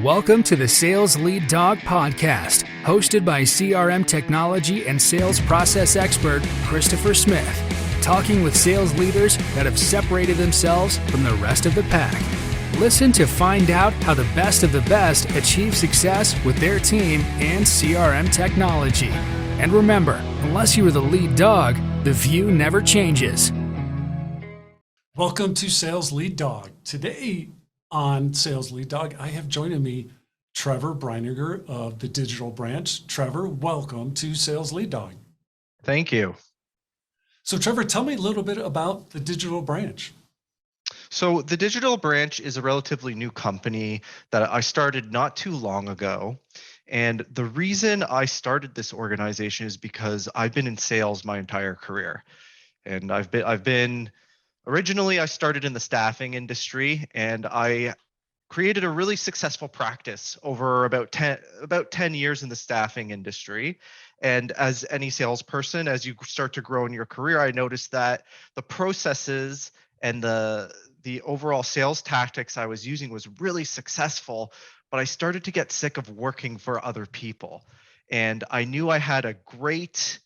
Welcome to the Sales Lead Dog Podcast, hosted by CRM technology and sales process expert Christopher Smith, talking with sales leaders that have separated themselves from the rest of the pack. Listen to find out how the best of the best achieve success with their team and CRM technology. And remember, unless you are the lead dog, the view never changes. Welcome to Sales Lead Dog. Today on Sales Lead Dog, I have joining me Trevor Breininger of the Digital Branch. Trevor, welcome to Sales Lead Dog. Thank you. So Trevor, tell me a little bit about the Digital Branch. So the Digital Branch is a relatively new company that I started not too long ago. And the reason I started this organization is because I've been in sales my entire career. And originally I started in the staffing industry, and I created a really successful practice over about 10 years in the staffing industry. And as any salesperson, as you start to grow in your career, I noticed that the processes and the overall sales tactics I was using was really successful, but I started to get sick of working for other people. And I knew I had a great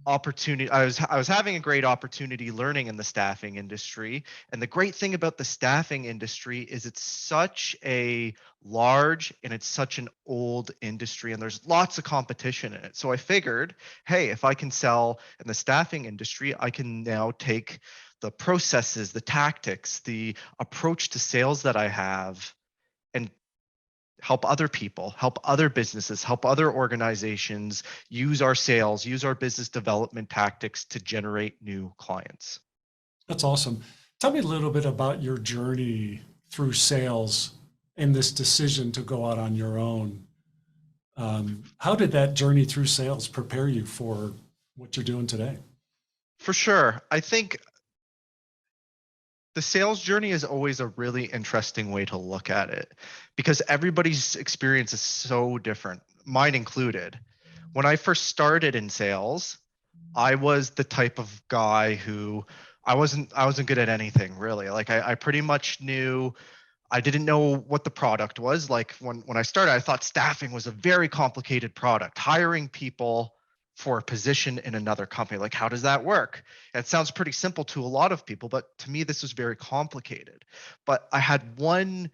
opportunity. I was having a great opportunity learning in the staffing industry. And the great thing about the staffing industry is it's such a large and it's such an old industry, and there's lots of competition in it. So I figured, hey, if I can sell in the staffing industry, I can now take the processes, the tactics, the approach to sales that I have, and help other people, help other businesses, help other organizations use our sales, use our business development tactics to generate new clients. That's awesome. Tell me a little bit about your journey through sales and this decision to go out on your own. How did that journey through sales prepare you for what you're doing today? For sure. I think the sales journey is always a really interesting way to look at it because everybody's experience is so different, mine included. When I first started in sales, I was the type of guy who I wasn't good at anything really. Like I pretty much knew, I didn't know what the product was. Like when I started, I thought staffing was a very complicated product. Hiring people for a position in another company, like how does that work? It sounds pretty simple to a lot of people, but to me, this was very complicated. But I had one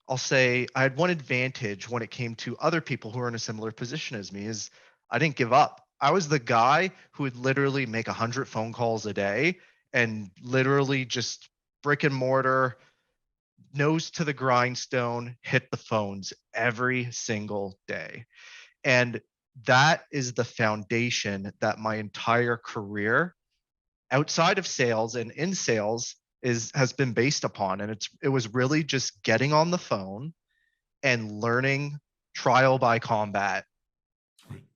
advantage when it came to other people who are in a similar position as me is I didn't give up. I was the guy who would literally make 100 phone calls a day and literally just brick and mortar, nose to the grindstone, hit the phones every single day. And that is the foundation that my entire career outside of sales and in sales has been based upon. And it was really just getting on the phone and learning trial by combat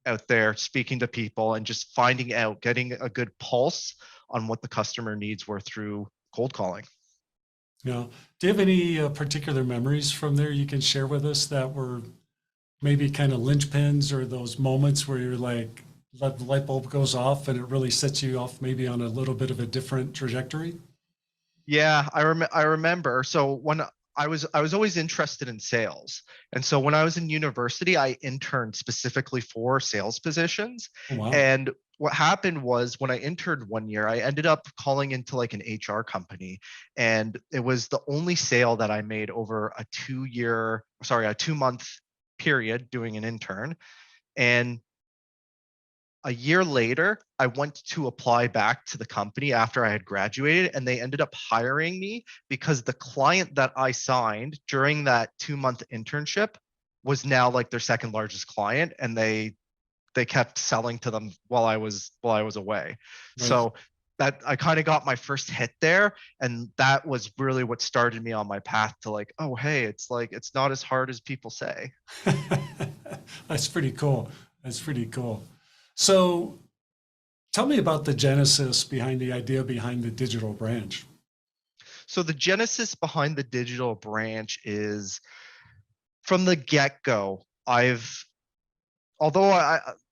out there, speaking to people and just finding out, getting a good pulse on what the customer needs were through cold calling. Yeah. Do you have any particular memories from there you can share with us that were maybe kind of linchpins, or those moments where you're like, the light bulb goes off and it really sets you off maybe on a little bit of a different trajectory? Yeah, I remember. So when I was always interested in sales. And so when I was in university, I interned specifically for sales positions. Oh, wow. And what happened was when I interned one year, I ended up calling into like an HR company. And it was the only sale that I made over a 2-month period doing an intern. And a year later, I went to apply back to the company after I had graduated, and they ended up hiring me because the client that I signed during that 2-month internship was now like their second largest client, and they kept selling to them while I was away. Nice. So that I kind of got my first hit there, and that was really what started me on my path to like, oh, hey, it's not as hard as people say. That's pretty cool. That's pretty cool. So tell me about the genesis behind the idea behind the Digital Branch. So the genesis behind the Digital Branch is from the get-go.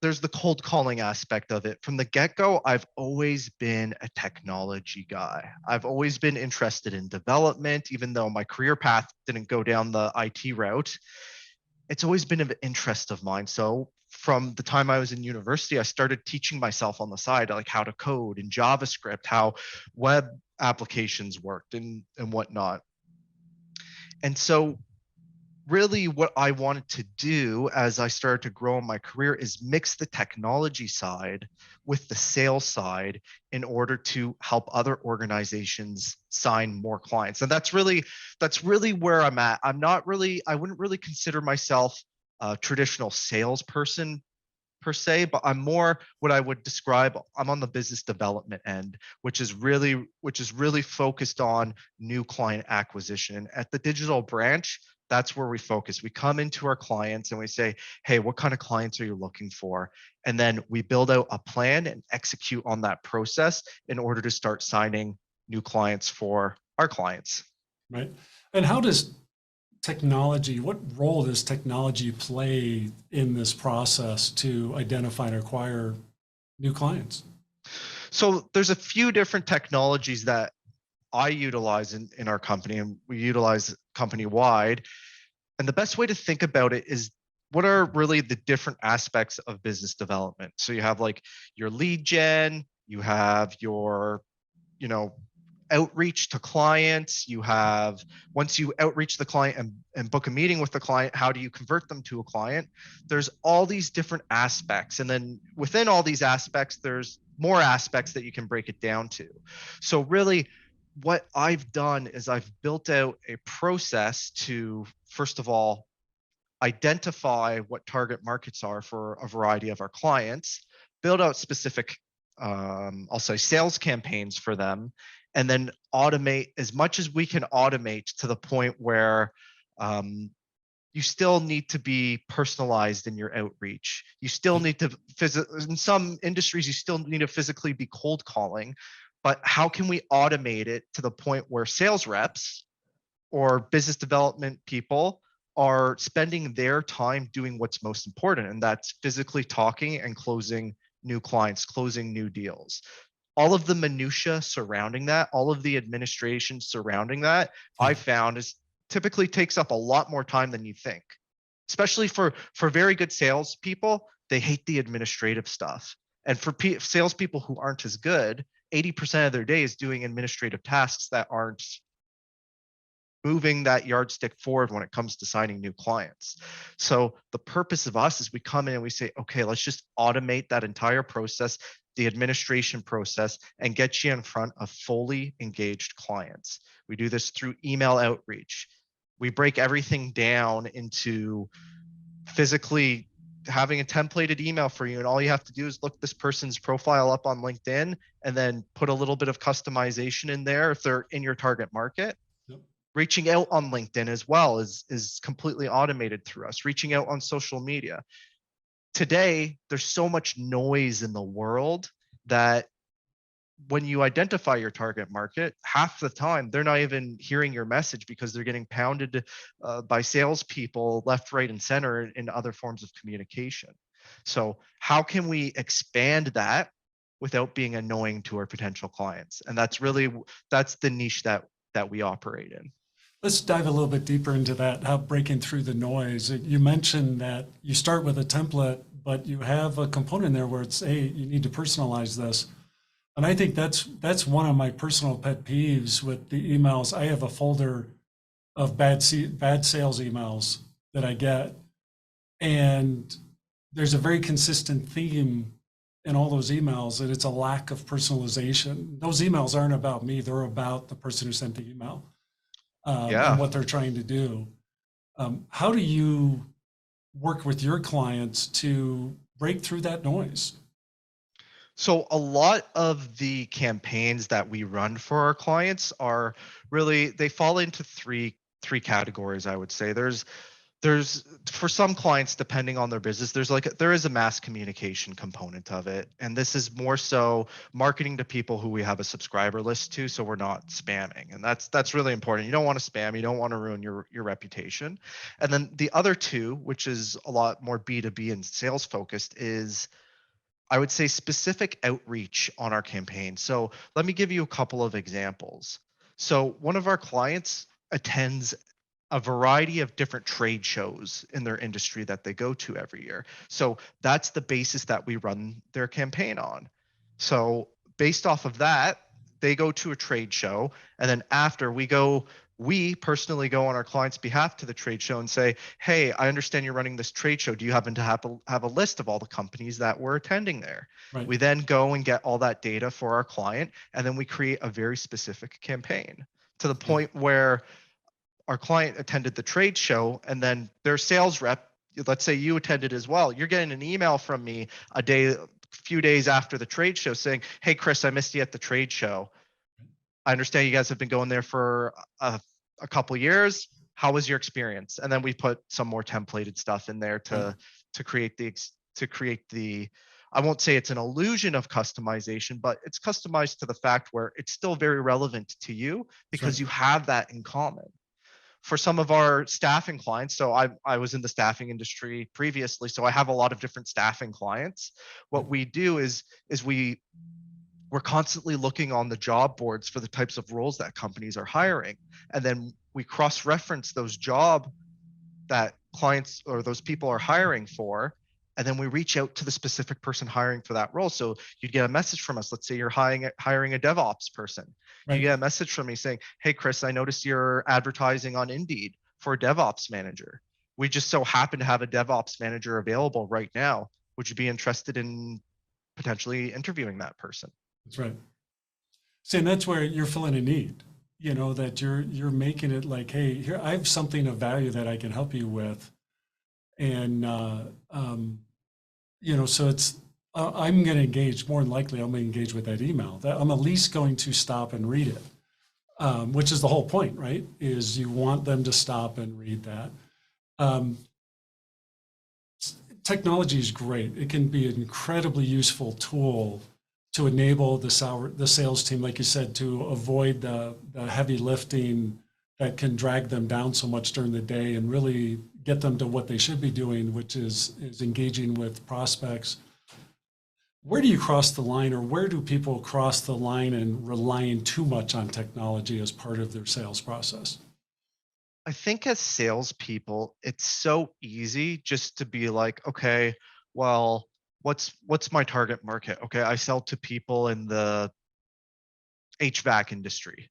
There's the cold calling aspect of it. From the get-go, I've always been a technology guy. I've always been interested in development, even though my career path didn't go down the IT route. it's always been of interest of mine. So from the time I was in university, I started teaching myself on the side, like how to code in JavaScript, how web applications worked and whatnot. And so really what I wanted to do as I started to grow in my career is mix the technology side with the sales side in order to help other organizations sign more clients. And that's really where I'm at. I wouldn't really consider myself a traditional salesperson per se, but I'm more what I would describe, I'm on the business development end, which is really focused on new client acquisition. And at the digital branch, that's where we focus. We come into our clients and we say, hey, what kind of clients are you looking for? And then we build out a plan and execute on that process in order to start signing new clients for our clients. Right. And what role does technology play in this process to identify and acquire new clients? So there's a few different technologies that I utilize in our company, and we utilize company wide. And the best way to think about it is, what are really the different aspects of business development? So you have like your lead gen, you have your, you know, outreach to clients. You have, once you outreach the client and book a meeting with the client, how do you convert them to a client? There's all these different aspects. And then within all these aspects, there's more aspects that you can break it down to. So really, what I've done is I've built out a process to, first of all, identify what target markets are for a variety of our clients, build out specific, I'll say, sales campaigns for them, and then automate as much as we can automate to the point where you still need to be personalized in your outreach. You still need to in some industries, you still need to physically be cold calling, but how can we automate it to the point where sales reps or business development people are spending their time doing what's most important, and that's physically talking and closing new clients, closing new deals. All of the minutia surrounding that, all of the administration surrounding that, I found is typically takes up a lot more time than you think. Especially for very good salespeople, they hate the administrative stuff. And for salespeople who aren't as good, 80% of their day is doing administrative tasks that aren't moving that yardstick forward when it comes to signing new clients. So the purpose of us is we come in and we say, okay, let's just automate that entire process, the administration process, and get you in front of fully engaged clients. We do this through email outreach. We break everything down into physically having a templated email for you, and all you have to do is look this person's profile up on LinkedIn and then put a little bit of customization in there if they're in your target market. Yep. Reaching out on LinkedIn as well is completely automated through us. Reaching out on social media. Today, there's so much noise in the world that when you identify your target market, half the time they're not even hearing your message because they're getting pounded by salespeople left, right, and center in other forms of communication. So how can we expand that without being annoying to our potential clients? And that's the niche that we operate in. Let's dive a little bit deeper into that, how breaking through the noise. You mentioned that you start with a template, but you have a component there where it's, hey, you need to personalize this. And I think that's one of my personal pet peeves with the emails. I have a folder of bad sales emails that I get, and there's a very consistent theme in all those emails, and it's a lack of personalization. Those emails aren't about me; they're about the person who sent the email and what they're trying to do. How do you work with your clients to break through that noise? So a lot of the campaigns that we run for our clients are really, they fall into three categories, I would say. There's for some clients, depending on their business, there is a mass communication component of it. And this is more so marketing to people who we have a subscriber list to, so we're not spamming. And that's really important. You don't want to spam, you don't want to ruin your reputation. And then the other two, which is a lot more B2B and sales focused, is, I would say, specific outreach on our campaign. So let me give you a couple of examples. So one of our clients attends a variety of different trade shows in their industry that they go to every year. So that's the basis that we run their campaign on. So based off of that, they go to a trade show, and then after we personally go on our client's behalf to the trade show and say, hey, I understand you're running this trade show. Do you happen to have a list of all the companies that were attending there? Right. We then go and get all that data for our client, and then we create a very specific campaign to the point where our client attended the trade show, and then their sales rep, let's say you attended as well, you're getting an email from me a few days after the trade show saying, hey, Chris, I missed you at the trade show. I understand you guys have been going there for a couple years. How was your experience? And then we put some more templated stuff in there to create the I won't say it's an illusion of customization, but it's customized to the fact where it's still very relevant to you because you have that in common. For some of our staffing clients, so I was in the staffing industry previously, so I have a lot of different staffing clients. What we do is we're constantly looking on the job boards for the types of roles that companies are hiring, and then we cross-reference those job that clients or those people are hiring for, and then we reach out to the specific person hiring for that role. So you'd get a message from us. Let's say you're hiring a DevOps person. Right. You get a message from me saying, hey, Chris, I noticed you're advertising on Indeed for a DevOps manager. We just so happen to have a DevOps manager available right now. Would you be interested in potentially interviewing that person? That's right. See, and that's where you're filling a need, you know, that you're making it like, hey, here, I have something of value that I can help you with. And, you know, so it's, I'm going to engage, more than likely, I'm going to engage with that email. That I'm at least going to stop and read it, which is the whole point, right? Is you want them to stop and read that. Technology is great. It can be an incredibly useful tool to enable the sales team, like you said, to avoid the heavy lifting that can drag them down so much during the day and really get them to what they should be doing, which is engaging with prospects. Where do you cross the line, or where do people cross the line and relying too much on technology as part of their sales process? I think as salespeople, it's so easy just to be like, okay, well, what's my target market? Okay, I sell to people in the HVAC industry,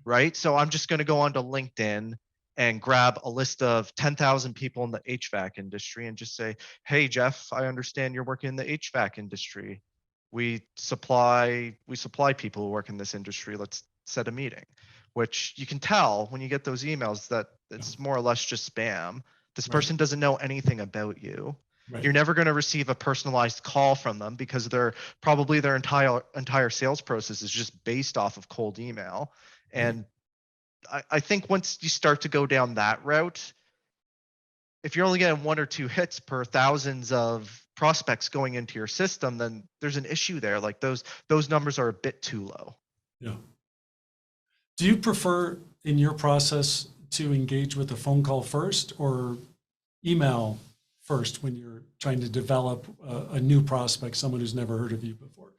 right? So I'm just going to go onto LinkedIn and grab a list of 10,000 people in the HVAC industry and just say, hey, Jeff, I understand you're working in the HVAC industry. We supply people who work in this industry. Let's set a meeting. Which you can tell when you get those emails that it's more or less just spam. This person doesn't know anything about you. Right. You're never going to receive a personalized call from them because their entire sales process is just based off of cold email. And I think once you start to go down that route, if you're only getting 1 or 2 hits per thousands of prospects going into your system, then there's an issue there. Like those numbers are a bit too low. Yeah. Do you prefer in your process to engage with a phone call first or email first when you're trying to develop a new prospect, someone who's never heard of you before?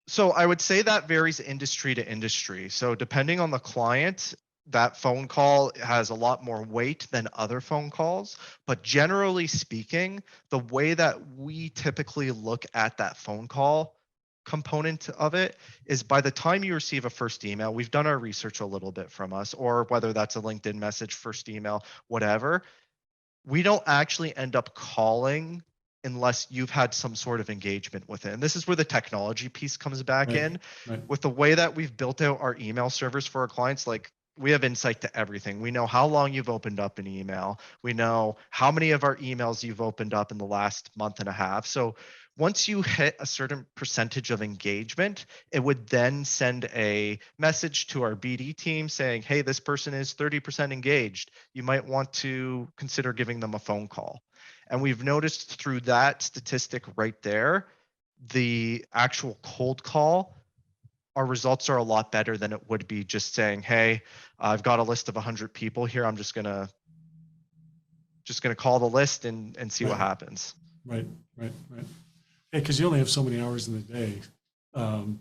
So I would say that varies industry to industry. So depending on the client, that phone call has a lot more weight than other phone calls. But generally speaking, the way that we typically look at that phone call component of it is by the time you receive a first email, we've done our research a little bit from us, or whether that's a LinkedIn message, first email, whatever, we don't actually end up calling unless you've had some sort of engagement with it. And this is where the technology piece comes back in. With the way that we've built out our email servers for our clients, like we have insight to everything. We know how long you've opened up an email. We know how many of our emails you've opened up in the last month and a half. So once you hit a certain percentage of engagement, it would then send a message to our BD team saying, hey, this person is 30% engaged. You might want to consider giving them a phone call. And we've noticed through that statistic right there, the actual cold call, our results are a lot better than it would be just saying, hey, I've got a list of 100 people here. I'm just gonna call the list and see what happens. Right. Yeah, because you only have so many hours in the day. And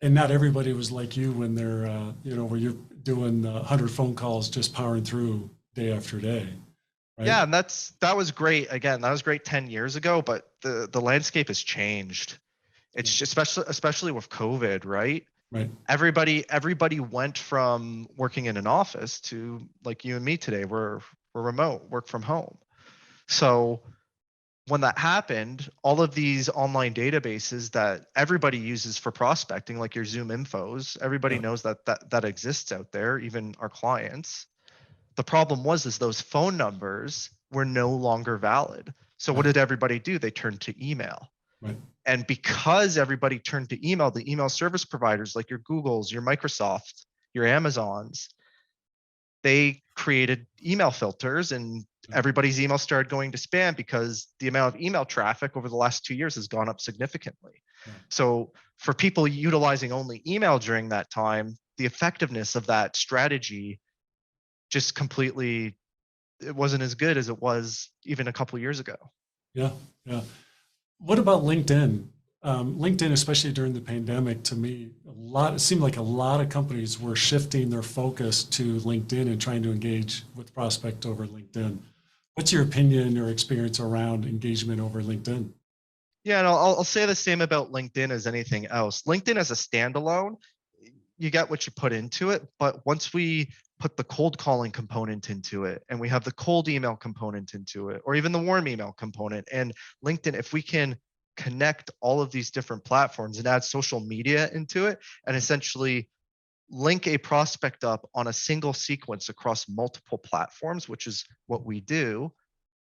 not everybody was like you when they're, where you're doing 100 phone calls, just powering through day after day. Right? Yeah, and that was great. Again, that was great 10 years ago, but the landscape has changed. It's just, especially with COVID, right? Right. Everybody went from working in an office to, like you and me today, we're remote, work from home. So when that happened, all of these online databases that everybody uses for prospecting, like your Zoom infos, everybody knows that exists out there, even our clients. The problem is those phone numbers were no longer valid. So what did everybody do? They turned to email. Right. And because everybody turned to email, the email service providers like your Googles, your Microsoft, your Amazons, they created email filters, and everybody's email started going to spam because the amount of email traffic over the last 2 years has gone up significantly. So for people utilizing only email during that time, the effectiveness of that strategy just completely, it wasn't as good as it was even a couple of years ago. Yeah. What about LinkedIn? LinkedIn, especially during the pandemic, to me, it seemed like a lot of companies were shifting their focus to LinkedIn and trying to engage with prospect over LinkedIn. What's your opinion or experience around engagement over LinkedIn? Yeah, and I'll say the same about LinkedIn as anything else. LinkedIn as a standalone, you get what you put into it, but once we put the cold calling component into it, and we have the cold email component into it, or even the warm email component, and LinkedIn, if we can connect all of these different platforms and add social media into it, and essentially link a prospect up on a single sequence across multiple platforms, which is what we do,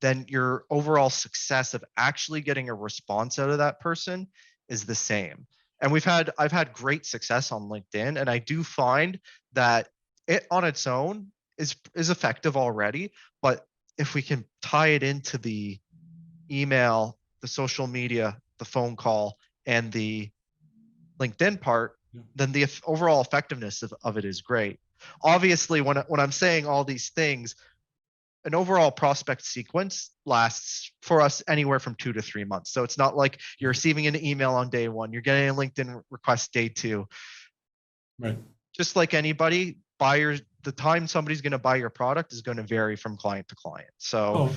then your overall success of actually getting a response out of that person is the same. And I've had great success on LinkedIn, and I do find that it on its own is effective already, but if we can tie it into the email, the social media, the phone call, and the LinkedIn part, then the overall effectiveness of it is great. Obviously, when I'm saying all these things, an overall prospect sequence lasts for us anywhere from 2 to 3 months. So it's not like you're receiving an email on day one, you're getting a LinkedIn request day 2. Right. Just like anybody, the time somebody's going to buy your product is going to vary from client to client. So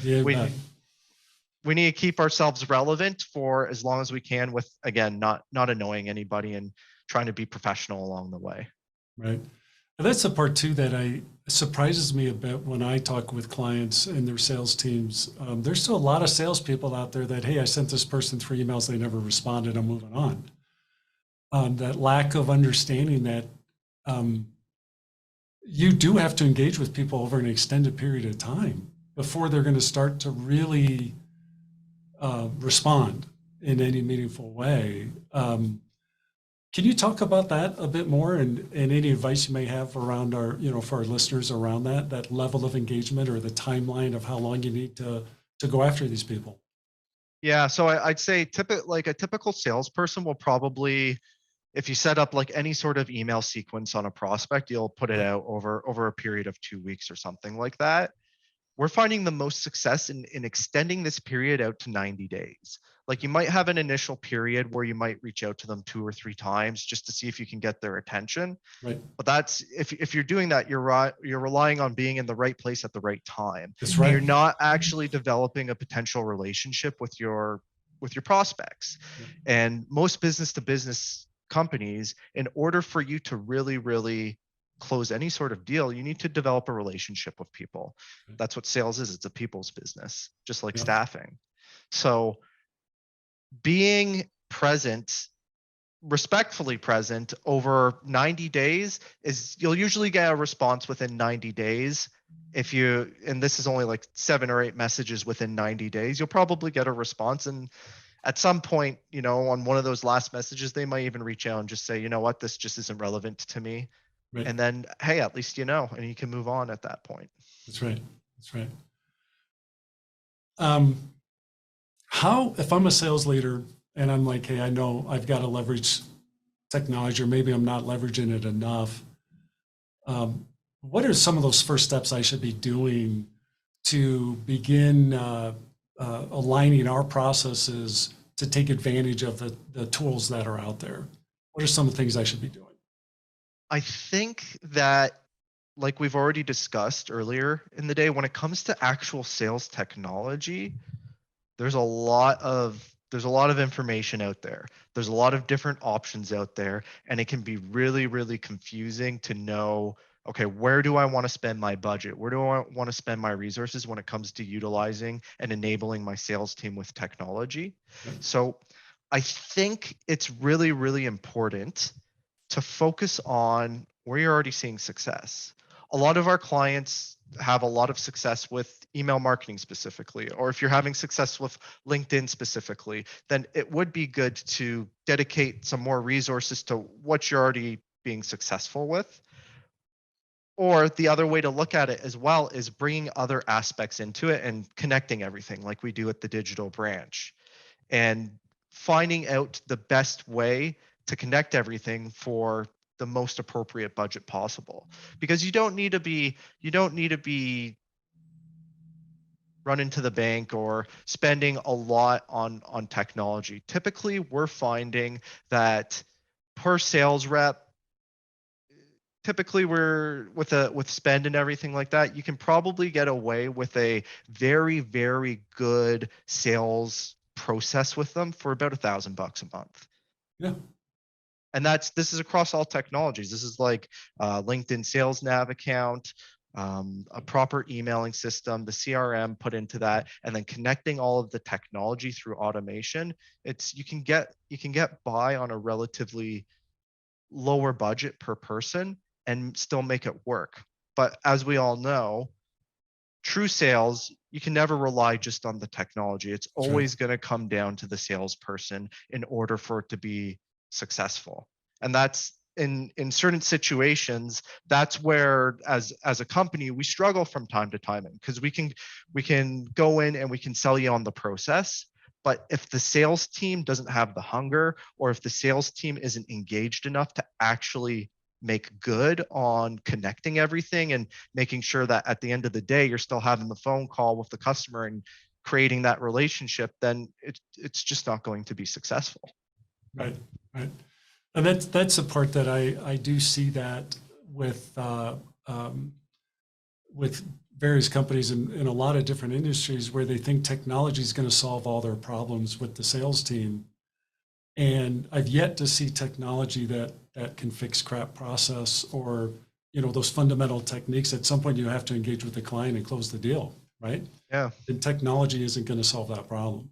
we need to keep ourselves relevant for as long as we can, with, again, not annoying anybody and trying to be professional along the way. Right. And that's the part too that surprises me a bit when I talk with clients and their sales teams. There's still a lot of salespeople out there that, hey, I sent this person 3 emails, they never responded, I'm moving on. That lack of understanding that you do have to engage with people over an extended period of time before they're going to start to really respond in any meaningful way. Can you talk about that a bit more, and any advice you may have around for our listeners around that level of engagement, or the timeline of how long you need to go after these people? Yeah, so I'd say a typical salesperson will probably, if you set up like any sort of email sequence on a prospect, you'll put it out over a period of 2 weeks or something like that. We're finding the most success in extending this period out to 90 days. Like, you might have an initial period where you might reach out to them 2 or 3 times just to see if you can get their attention. Right. But that's, if you're doing that, you're relying on being in the right place at the right time. That's right. And you're not actually developing a potential relationship with your prospects. Yeah. And most business to business companies, in order for you to really close any sort of deal, you need to develop a relationship with people. That's what sales is. It's a people's business, just like staffing. So being present, respectfully present over 90 days you'll usually get a response within 90 days. And this is only like 7 or 8 messages within 90 days, you'll probably get a response. And at some point, on one of those last messages, they might even reach out and just say, you know what, this just isn't relevant to me. Right. And then, hey, at least and you can move on at that point. That's right. How, if I'm a sales leader and I'm like, hey, I know I've got to leverage technology, or maybe I'm not leveraging it enough, what are some of those first steps I should be doing to begin aligning our processes to take advantage of the tools that are out there? What are some of the things I should be doing? I think that like we've already discussed earlier in the day, when it comes to actual sales technology, there's a lot of information out there. There's a lot of different options out there, and it can be really, really confusing to know, okay, where do I want to spend my budget? Where do I want to spend my resources when it comes to utilizing and enabling my sales team with technology? So I think it's really, really important to focus on where you're already seeing success. A lot of our clients have a lot of success with email marketing specifically, or if you're having success with LinkedIn specifically, then it would be good to dedicate some more resources to what you're already being successful with. Or the other way to look at it as well is bringing other aspects into it and connecting everything like we do at the digital branch, and finding out the best way to connect everything for the most appropriate budget possible, because you don't need to be running to the bank or spending a lot on technology. Typically we're finding that per sales rep, typically we're with spend and everything like that, you can probably get away with a very, very good sales process with them for about $1,000 a month. Yeah. And this is across all technologies. This is like LinkedIn Sales Nav account, a proper emailing system, the CRM put into that, and then connecting all of the technology through automation. You can get by on a relatively lower budget per person and still make it work. But as we all know, true sales, you can never rely just on the technology. It's always going to come down to the salesperson in order for it to be successful. And that's in certain situations, that's where as a company we struggle from time to time, because we can go in and we can sell you on the process, but if the sales team doesn't have the hunger, or if the sales team isn't engaged enough to actually make good on connecting everything and making sure that at the end of the day you're still having the phone call with the customer and creating that relationship, then it's just not going to be successful. Right. And that's the part that I do see that with various companies in a lot of different industries, where they think technology is going to solve all their problems with the sales team. And I've yet to see technology that can fix crap process, or, those fundamental techniques. At some point you have to engage with the client and close the deal, right? Yeah. And technology isn't going to solve that problem.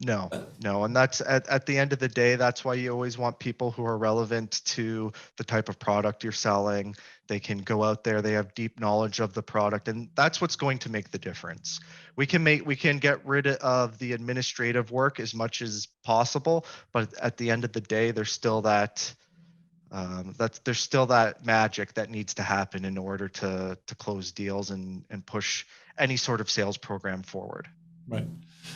No. And that's at the end of the day, that's why you always want people who are relevant to the type of product you're selling. They can go out there, they have deep knowledge of the product, and that's what's going to make the difference. We can get rid of the administrative work as much as possible, but at the end of the day, there's still that magic that needs to happen in order to close deals and push any sort of sales program forward. Right.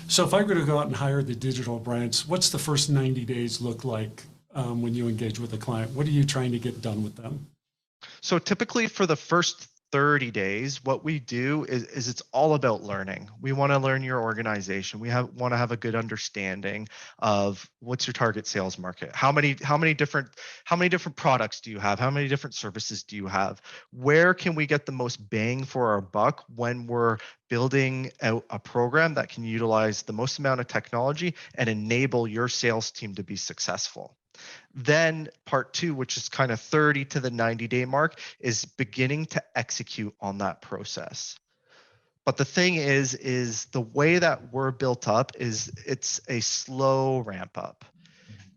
So if I were to go out and hire the digital branch, what's the first 90 days look like when you engage with a client? What are you trying to get done with them? So typically for the first 30 days, what we do is it's all about learning. We want to learn your organization. We want to have a good understanding of what's your target sales market. How many different products do you have? How many different services do you have? Where can we get the most bang for our buck when we're building out a program that can utilize the most amount of technology and enable your sales team to be successful? Then part two, which is kind of 30 to the 90-day mark, is beginning to execute on that process. But the thing is the way that we're built up is it's a slow ramp up.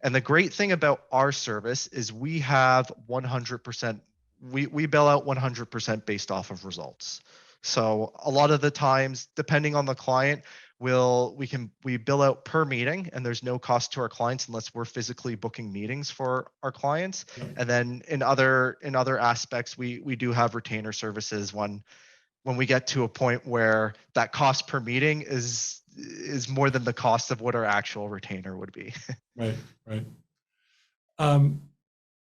And the great thing about our service is we have 100%, we bill out 100% based off of results. So a lot of the times, depending on the client, we bill out per meeting, and there's no cost to our clients unless we're physically booking meetings for our clients. Yep. And then in other aspects, we do have retainer services when we get to a point where that cost per meeting is more than the cost of what our actual retainer would be. Right.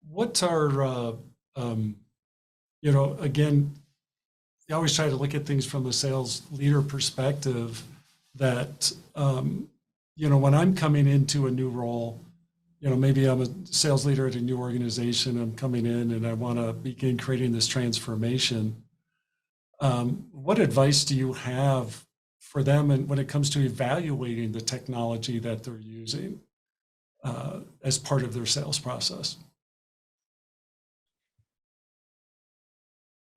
What's our, again, you always try to look at things from a sales leader perspective, that, when I'm coming into a new role, maybe I'm a sales leader at a new organization. I'm coming in and I want to begin creating this transformation. What advice do you have for them and when it comes to evaluating the technology that they're using as part of their sales process?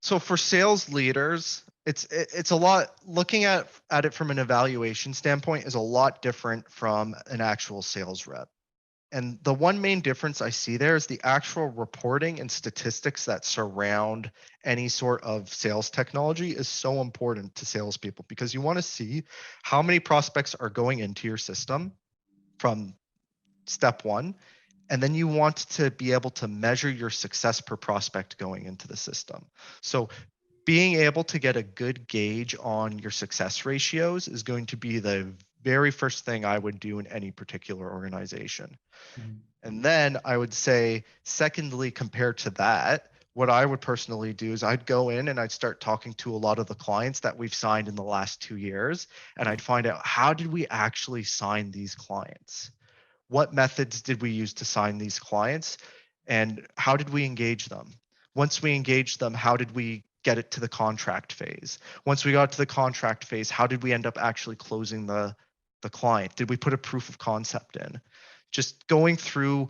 So for sales leaders, it's a lot, looking at it from an evaluation standpoint is a lot different from an actual sales rep. And the one main difference I see there is the actual reporting and statistics that surround any sort of sales technology is so important to salespeople, because you want to see how many prospects are going into your system from step one. And then you want to be able to measure your success per prospect going into the system. So being able to get a good gauge on your success ratios is going to be the very first thing I would do in any particular organization. Mm-hmm. And then I would say, secondly, compared to that, what I would personally do is I'd go in and I'd start talking to a lot of the clients that we've signed in the last 2 years. And I'd find out, how did we actually sign these clients? What methods did we use to sign these clients? And how did we engage them? Once we engaged them, how did we get it to the contract phase? Once we got to the contract phase, how did we end up actually closing the client? Did we put a proof of concept in? Just going through,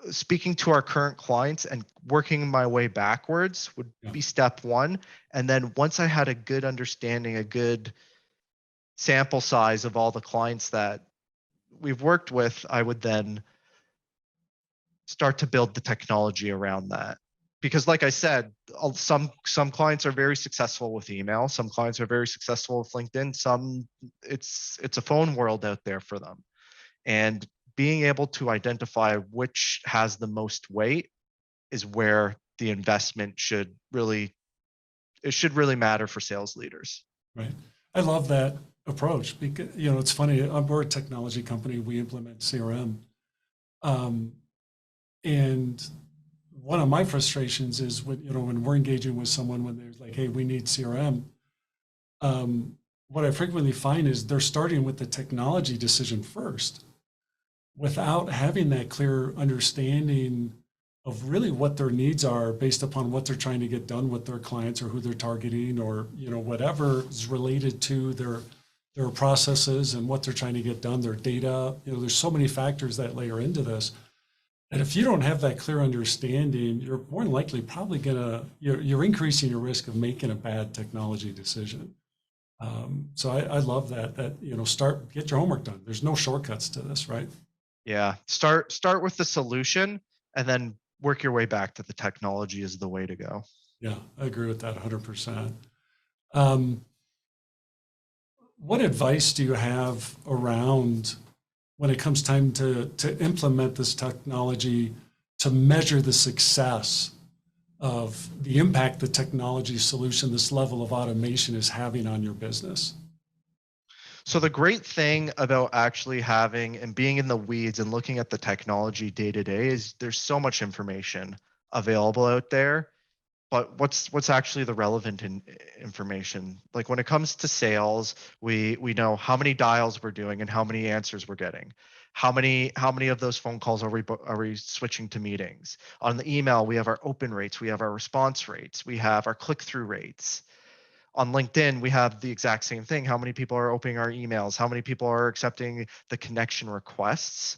speaking to our current clients and working my way backwards would be step one. And then once I had a good understanding, a good sample size of all the clients that we've worked with, I would then start to build the technology around that. Because like I said, some clients are very successful with email, some clients are very successful with LinkedIn, some it's a phone world out there for them. And being able to identify which has the most weight is where the investment should really matter for sales leaders. Right. I love that approach because, it's funny, we're a technology company, we implement CRM. And one of my frustrations is when we're engaging with someone, when they're like, hey, we need CRM, what I frequently find is they're starting with the technology decision first without having that clear understanding of really what their needs are based upon what they're trying to get done with their clients or who they're targeting, or whatever is related to their processes and what they're trying to get done, their data. There's so many factors that layer into this. And if you don't have that clear understanding, you're more than likely probably you're increasing your risk of making a bad technology decision. So I love that get your homework done. There's no shortcuts to this, right? Yeah, start with the solution and then work your way back to the technology is the way to go. Yeah, I agree with that 100%. What advice do you have around when it comes time to implement this technology to measure the success of the impact the technology solution, this level of automation is having on your business? So the great thing about actually having and being in the weeds and looking at the technology day to day is there's so much information available out there. But what's actually the relevant information? Like when it comes to sales, we know how many dials we're doing and how many answers we're getting. How many of those phone calls are we switching to meetings? On the email, we have our open rates, we have our response rates, we have our click-through rates. On LinkedIn, we have the exact same thing. How many people are opening our emails? How many people are accepting the connection requests?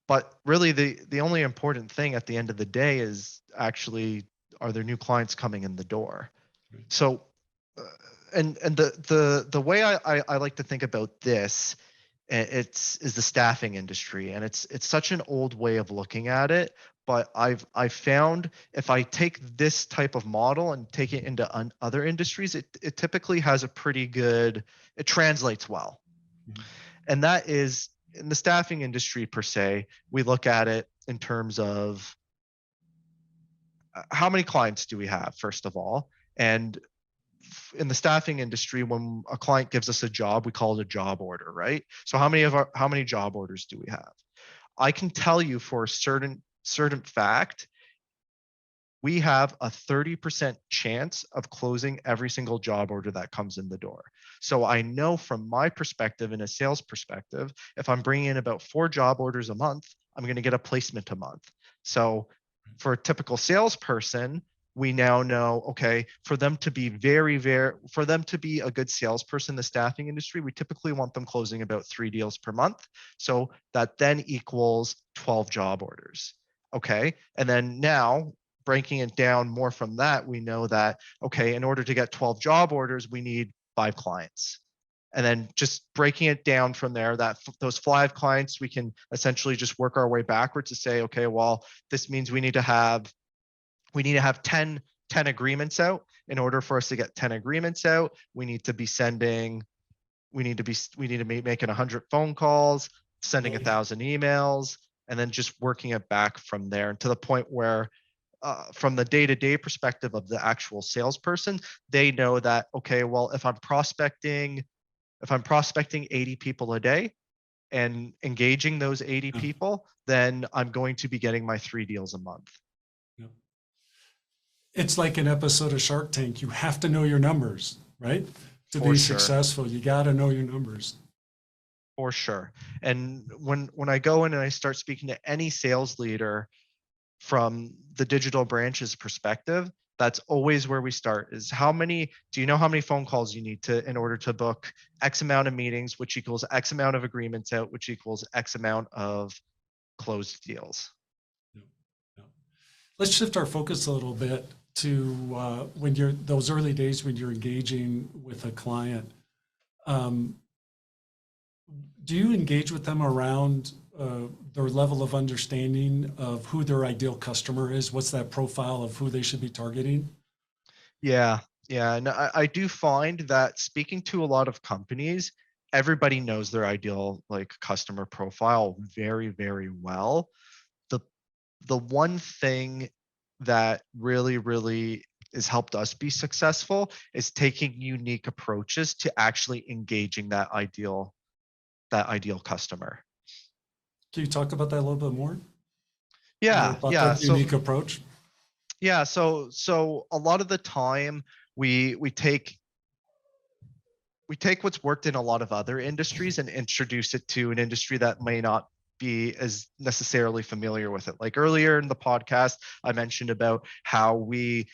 But really, the only important thing at the end of the day is actually, are there new clients coming in the door? So, and the way I like to think about this, is the staffing industry, and it's such an old way of looking at it. But I've found if I take this type of model and take it into other industries, it typically has a pretty good, it translates well. Mm-hmm. And that is in the staffing industry per se, we look at it in terms of how many clients do we have, first of all. And in the staffing industry, when a client gives us a job, we call it a job order, right? So how many job orders do we have? I can tell you for a certain fact, we have a 30% chance of closing every single job order that comes in the door. So I know from my perspective, in a sales perspective, if I'm bringing in about 4 job orders a month, I'm going to get a placement a month. So for a typical salesperson, we now know, okay, for them to be for them to be a good salesperson in the staffing industry, we typically want them closing about 3 deals per month. So that then equals 12 job orders. Okay. And then now breaking it down more from that, we know that, okay, in order to get 12 job orders, we need 5 clients. And then just breaking it down from there, that those 5 clients, we can essentially just work our way backwards to say, okay, well, this means we need to have 10 agreements out. In order for us to get 10 agreements out, we need to be making 100 phone calls, sending 1,000 emails, and then just working it back from there, and to the point where from the day-to-day perspective of the actual salesperson, they know that, okay, well, if I'm prospecting 80 people a day and engaging those 80 people, then I'm going to be getting my 3 deals a month. Yeah. It's like an episode of Shark Tank. You have to know your numbers, right? To be successful, you got to know your numbers. For sure. And when I go in and I start speaking to any sales leader from the digital branch's perspective, that's always where we start, is do you know how many phone calls you need in order to book X amount of meetings, which equals X amount of agreements out, which equals X amount of closed deals. Yeah. Let's shift our focus a little bit to when you're those early days when you're engaging with a client. Do you engage with them around their level of understanding of who their ideal customer is? What's that profile of who they should be targeting? Yeah. And I do find that speaking to a lot of companies, everybody knows their ideal customer profile very, very well. The one thing that really has helped us be successful is taking unique approaches to actually engaging that ideal customer. Can you talk about that a little bit more? Yeah. About that unique approach? Yeah. So a lot of the time we take what's worked in a lot of other industries and introduce it to an industry that may not be as necessarily familiar with it. Like earlier in the podcast, I mentioned about how we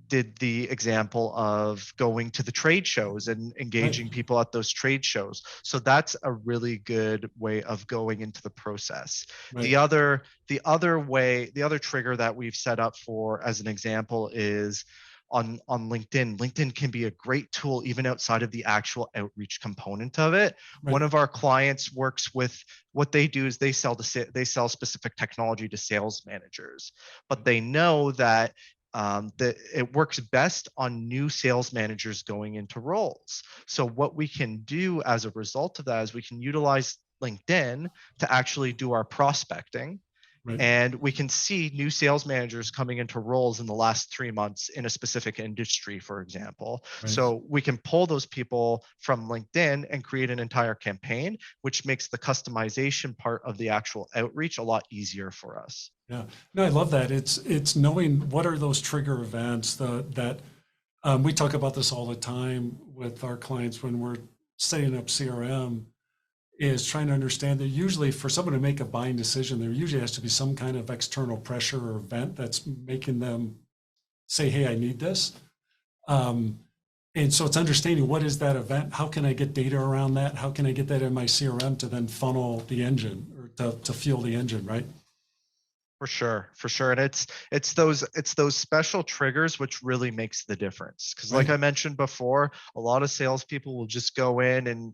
did the example of going to the trade shows and engaging people at those trade shows. So that's a really good way of going into the process. Right. The other trigger that we've set up for as an example is on LinkedIn. LinkedIn can be a great tool even outside of the actual outreach component of it. Right. One of our clients works with, what they do is they sell specific technology to sales managers, but they know that that it works best on new sales managers going into roles. So what we can do as a result of that is we can utilize LinkedIn to actually do our prospecting. Right. And we can see new sales managers coming into roles in the last 3 months in a specific industry, for example. Right. So we can pull those people from LinkedIn and create an entire campaign, which makes the customization part of the actual outreach a lot easier for us. Yeah, no, I love that. It's knowing what are those trigger events that we talk about this all the time with our clients when we're setting up CRM, is trying to understand that usually for someone to make a buying decision, there usually has to be some kind of external pressure or event that's making them say, hey, I need this. And so it's understanding what is that event? How can I get data around that? How can I get that in my CRM to then funnel the engine or to fuel the engine, right? For sure. And it's those special triggers which really makes the difference. Because like I mentioned before, a lot of salespeople will just go in and,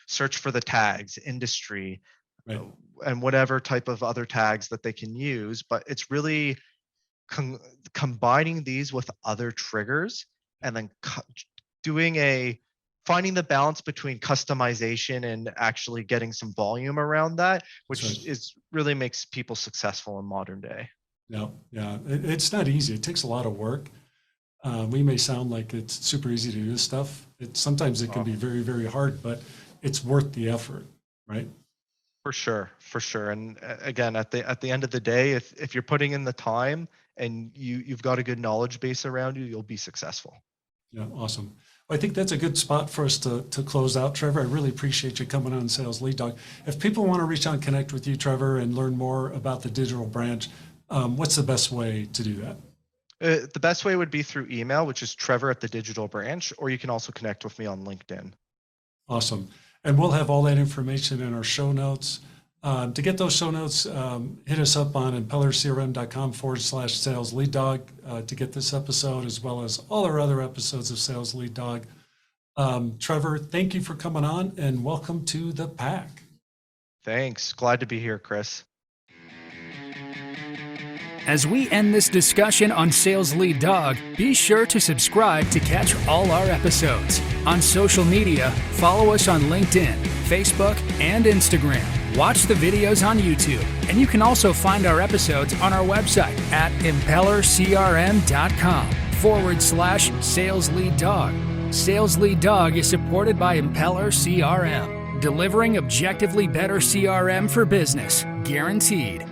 search for the tags, industry, and whatever type of other tags that they can use. But it's really combining these with other triggers and then finding the balance between customization and actually getting some volume around that, which is really makes people successful in modern day. Yeah. It's not easy. It takes a lot of work. We may sound like it's super easy to do this stuff. Sometimes it can be very, very hard, but it's worth the effort, right? For sure. And again, at the end of the day, if you're putting in the time and you've got a good knowledge base around you, you'll be successful. Yeah, awesome. I think that's a good spot for us to close out, Trevor. I really appreciate you coming on Sales Lead Dog. If people want to reach out and connect with you, Trevor, and learn more about the digital branch, what's the best way to do that? The best way would be through email, which is trevor@thedigitalbranch, or you can also connect with me on LinkedIn. Awesome. And we'll have all that information in our show notes. To get those show notes, hit us up on impellercrm.com/sales lead dog to get this episode, as well as all our other episodes of Sales Lead Dog. Trevor, thank you for coming on, and welcome to the pack. Thanks. Glad to be here, Chris. As we end this discussion on Sales Lead Dog, be sure to subscribe to catch all our episodes. On social media, follow us on LinkedIn, Facebook, and Instagram. Watch the videos on YouTube, and you can also find our episodes on our website at impellercrm.com/Sales Lead Dog. Sales Lead Dog is supported by Impeller CRM, delivering objectively better CRM for business, guaranteed.